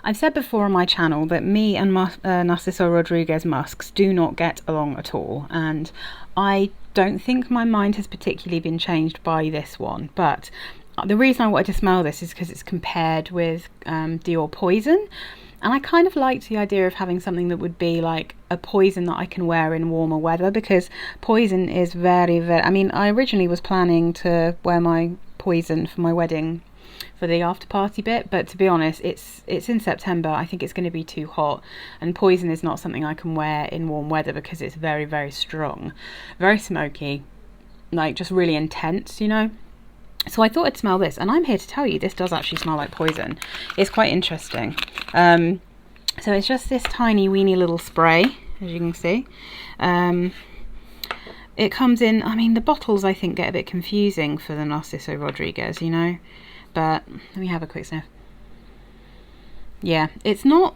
I've said before on my channel that me and Narciso Rodriguez musks do not get along at all, and I don't think my mind has particularly been changed by this one. But the reason I wanted to smell this is because it's compared with Dior Poison, and I kind of liked the idea of having something that would be like a Poison that I can wear in warmer weather, because Poison is very, very... I mean, I originally was planning to wear my Poison for my wedding for the after party bit, but to be honest, it's in September. I think it's going to be too hot, and Poison is not something I can wear in warm weather because it's very, very strong, very smoky, like just really intense, you know. So I thought I'd smell this, and I'm here to tell you this does actually smell like Poison. It's quite interesting. So it's just this tiny weeny little spray, as you can see. It comes in, I mean, the bottles I think get a bit confusing for the Narciso Rodriguez, you know, but let me have a quick sniff. Yeah, it's not...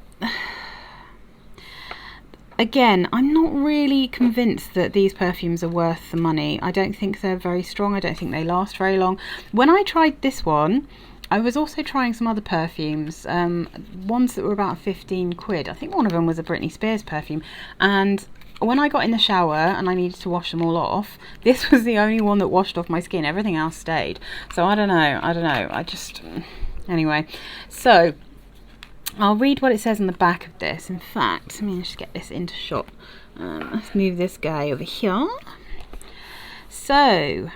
Again, I'm not really convinced that these perfumes are worth the money. I don't think they're very strong. I don't think they last very long. When I tried this one, I was also trying some other perfumes, ones that were about 15 quid. I think one of them was a Britney Spears perfume. And when I got in the shower and I needed to wash them all off, this was the only one that washed off my skin. Everything else stayed. So I don't know. I just... Anyway, so... I'll read what it says on the back of this. In fact, let me just get this into shot. Let's move this guy over here. So,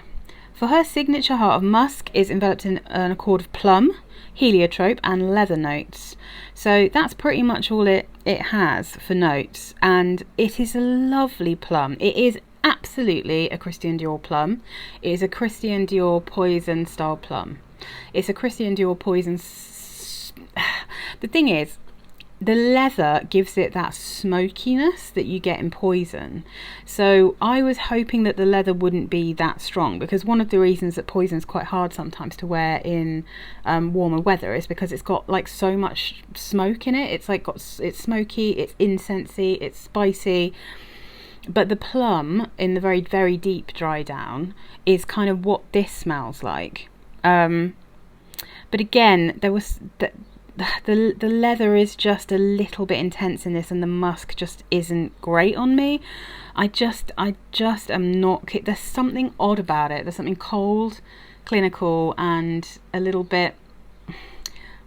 for her signature heart of musk is enveloped in an accord of plum, heliotrope and leather notes. So that's pretty much all it has for notes, and it is a lovely plum. It is absolutely a Christian Dior plum. It is a Christian Dior Poison style plum. It's a Christian Dior Poison... The thing is, the leather gives it that smokiness that you get in Poison. So I was hoping that the leather wouldn't be that strong, because one of the reasons that Poison is quite hard sometimes to wear in warmer weather is because it's got like so much smoke in it. It's like it's smoky, it's incensey, it's spicy. But the plum in the very, very deep dry down is kind of what this smells like. But again, there was... The leather is just a little bit intense in this, and the musk just isn't great on me. I just am not... There's something odd about it. There's something cold, clinical, and a little bit...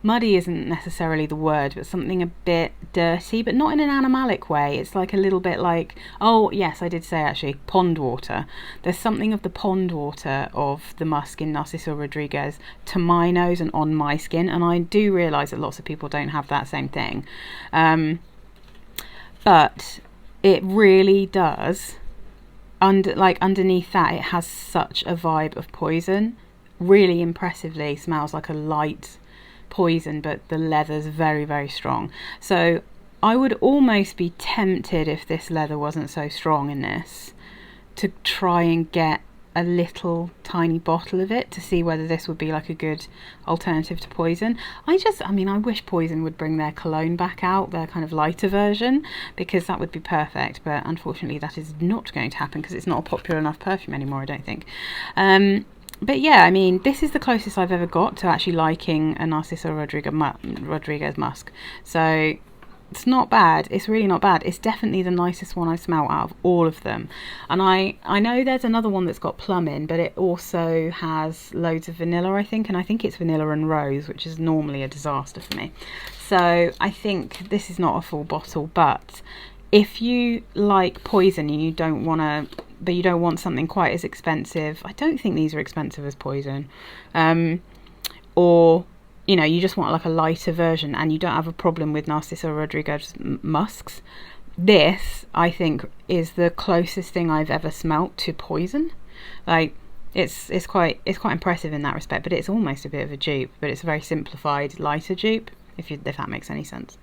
Muddy isn't necessarily the word, but something a bit dirty, but not in an animalic way. It's like a little bit like... Oh, yes, I did say actually, pond water. There's something of the pond water of the musk in Narciso Rodriguez to my nose and on my skin, and I do realise that lots of people don't have that same thing. But it really does. Underneath that, it has such a vibe of Poison. Really impressively smells like a light Poison, but the leather's very, very strong. So I would almost be tempted, if this leather wasn't so strong in this, to try and get a little tiny bottle of it to see whether this would be like a good alternative to Poison. I mean, I wish Poison would bring their cologne back out, their kind of lighter version, because that would be perfect, but unfortunately that is not going to happen because it's not a popular enough perfume anymore, I don't think. But yeah, I mean, this is the closest I've ever got to actually liking a Narciso Rodriguez musk. So it's not bad. It's really not bad. It's definitely the nicest one I've smelled out of all of them. And I know there's another one that's got plum in, but it also has loads of vanilla, I think. And I think it's vanilla and rose, which is normally a disaster for me. So I think this is not a full bottle, but if you like Poison and you don't want something quite as expensive, I don't think these are expensive as Poison, or you know, you just want like a lighter version and you don't have a problem with Narciso Rodriguez musks, this I think is the closest thing I've ever smelt to Poison. Like it's quite impressive in that respect, but it's almost a bit of a dupe, but it's a very simplified lighter dupe, if that makes any sense.